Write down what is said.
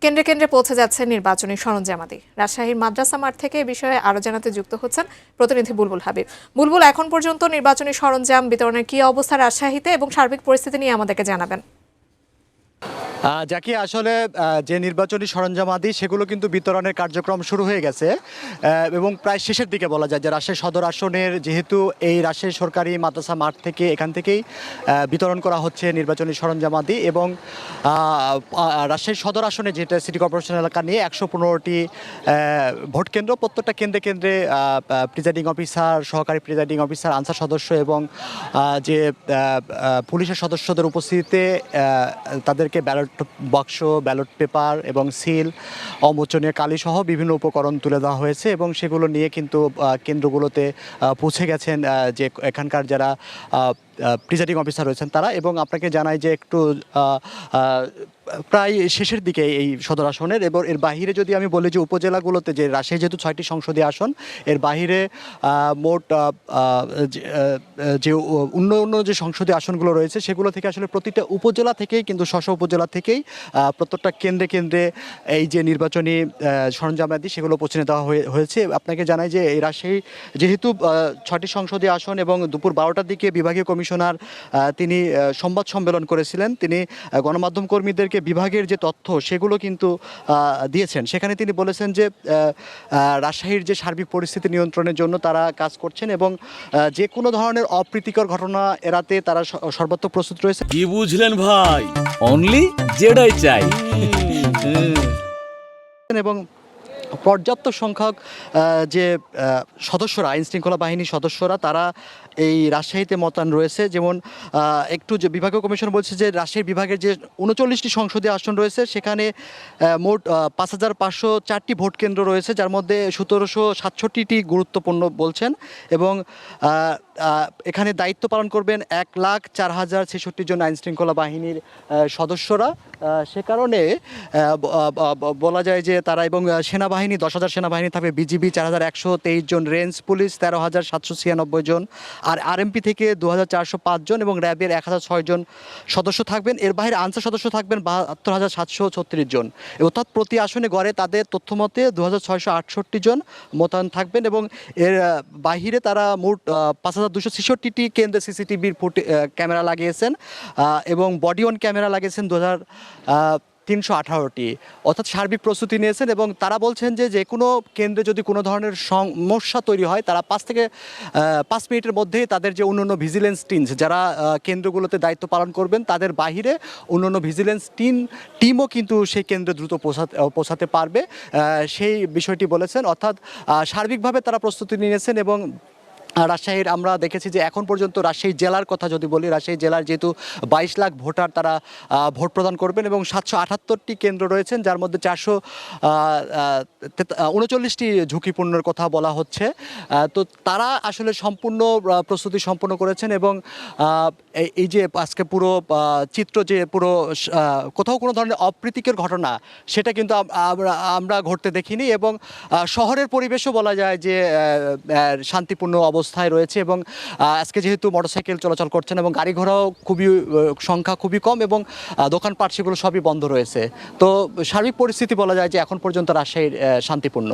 কেন্দ্রে কেন্দ্রে পৌঁছে যাচ্ছে নির্বাচনী সরঞ্জামাদি। রাজশাহীর মাদ্রাসা মাঠ থেকে এ বিষয়ে আরো জানাতে যুক্ত হচ্ছেন প্রতিনিধি বুলবুল হাবিব। বুলবুল, এখন পর্যন্ত নির্বাচনী সরঞ্জাম বিতরণের কি অবস্থা রাজশাহীতে এবং সার্বিক পরিস্থিতি নিয়ে আমাদেরকে জানাবেন। যাকে আসলে যে নির্বাচনী সরঞ্জামাদি সেগুলো কিন্তু বিতরণের কার্যক্রম শুরু হয়ে গেছে এবং প্রায় শেষের দিকে বলা যায় যে রাজশাহী সদর আসনের যেহেতু এই রাজশাহী সরকারি মাদ্রাসা মাঠ থেকে এখান থেকেই বিতরণ করা হচ্ছে নির্বাচনী সরঞ্জামাদি এবং রাজশাহী সদর আসনে যেটা সিটি কর্পোরেশন এলাকা নিয়ে 115টি ভোট কেন্দ্র, প্রত্যেকটা কেন্দ্রে কেন্দ্রে প্রিজাইডিং অফিসার, সহকারী প্রিজাইডিং অফিসার, আনসার সদস্য এবং যে পুলিশের সদস্যদের উপস্থিতিতে তাদেরকে ব্যালট বাক্স, ব্যালট পেপার এবং সিল, অমোচনীয় কালি সহ বিভিন্ন উপকরণ তুলে দেওয়া হয়েছে এবং সেগুলো নিয়ে কিন্তু কেন্দ্রগুলোতে পৌঁছে গেছেন যে এখানকার যারা প্রিজাইডিং অফিসার রয়েছেন তারা। এবং আপনাকে জানাই যে একটু প্রায় শেষের দিকে এই সদর আসনের। এবং এর বাহিরে যদি আমি বলি যে উপজেলাগুলোতে, যে রাজশাহী যেহেতু 6টি সংসদীয় আসন, এর বাহিরে মোট যে অন্য যে সংসদীয় আসনগুলো রয়েছে সেগুলো থেকে আসলে প্রতিটা উপজেলা থেকেই কিন্তু উপজেলা থেকেই প্রত্যেকটা কেন্দ্রে কেন্দ্রে এই যে নির্বাচনী সরঞ্জামাদি সেগুলো পৌঁছে দেওয়া হয়েছে। আপনাকে জানাই যে এই রাজশাহী যেহেতু 6টি সংসদীয় আসন এবং দুপুর 12টার দিকে বিভাগীয় কমিশনার তিনি সংবাদ সম্মেলন করেছিলেন। তিনি গণমাধ্যম কর্মীদেরকে বিভাগের যে তথ্য সেগুলো কিন্তু দিয়েছেন। সেখানে তিনি বলেছেন যে রাজশাহীর যে সার্বিক পরিস্থিতি নিয়ন্ত্রণের জন্য তারা কাজ করছেন এবং যে কোনো ধরনের অপ্রীতিকর ঘটনা এড়াতে তারা সর্বোচ্চ প্রস্তুত রয়েছে। কি বুঝলেন ভাই? অনলি যেটাই চাই। এবং পর্যাপ্ত সংখ্যক যে সদস্যরা, আইন শৃঙ্খলা বাহিনীর সদস্যরা, তারা এই রাজশাহীতে মোতায়েন রয়েছে। যেমন একটু যে বিভাগীয় কমিশন বলছে যে রাজশাহী বিভাগের যে 39টি সংসদীয় আসন রয়েছে সেখানে মোট 5504টি ভোট কেন্দ্র রয়েছে, যার মধ্যে 1767টি গুরুত্বপূর্ণ বলছেন এবং এখানে দায়িত্ব পালন করবেন 1,04,066 জন আইন শৃঙ্খলা বাহিনীর সদস্যরা। সে কারণে বলা যায় যে তারা, এবং সেনাবাহিনী 10,000 সেনাবাহিনী থাকবে, বিজিবি 4,123 জন, রেঞ্জ পুলিশ 13,796 জন, আর আরএমপি থেকে 2,405 জন এবং র্যাবের 1,006 জন সদস্য থাকবেন। এর বাইরে আনসার সদস্য থাকবেন 72,736 জন। অর্থাৎ প্রতি আসনে গড়ে তাদের তথ্য মতে 2,668 জন মোতায়েন থাকবেন এবং এর বাহিরে তারা মোট 5,266টি কেন্দ্রে সিসিটিভির ক্যামেরা লাগিয়েছেন এবং বডি অন ক্যামেরা লাগিয়েছেন 2,318টি। অর্থাৎ সার্বিক প্রস্তুতি নিয়েছেন এবং তারা বলছেন যে কোনো কেন্দ্রে যদি কোনো ধরনের সমস্যা তৈরি হয় তারা 5 মিনিটের মধ্যেই তাদের যে অন্যান্য ভিজিলেন্স টিমস যারা কেন্দ্রগুলোতে দায়িত্ব পালন করবেন তাদের বাহিরে অন্যান্য ভিজিলেন্স টিমও কিন্তু সেই কেন্দ্রে দ্রুত পৌঁছাতে পারবে, সেই বিষয়টি বলেছেন। অর্থাৎ সার্বিকভাবে তারা প্রস্তুতি নিয়েছেন। এবং রাজশাহীর আমরা দেখেছি যে এখন পর্যন্ত রাজশাহী জেলার কথা যদি বলি, রাজশাহী জেলার যেহেতু 22 লাখ ভোটার তারা ভোট প্রদান করবেন এবং 778টি কেন্দ্র রয়েছেন, যার মধ্যে 439টি ঝুঁকিপূর্ণর কথা বলা হচ্ছে। তো তারা আসলে সম্পূর্ণ প্রস্তুতি সম্পন্ন করেছেন এবং এই যে আজকে পুরো চিত্র, যে পুরো কোথাও কোনো ধরনের অপ্রীতিকর ঘটনা সেটা কিন্তু আমরা ঘটতে দেখিনি এবং শহরের পরিবেশও বলা যায় যে শান্তিপূর্ণ অবস্থায় রয়েছে। এবং আজকে যেহেতু মোটরসাইকেল চলাচল করছেন এবং গাড়ি ঘোড়াও সংখ্যা খুবই কম এবং দোকানপাট সেগুলো সবই বন্ধ রয়েছে। তো সার্বিক পরিস্থিতি বলা যায় যে এখন পর্যন্ত রাজশাহীর শান্তিপূর্ণ।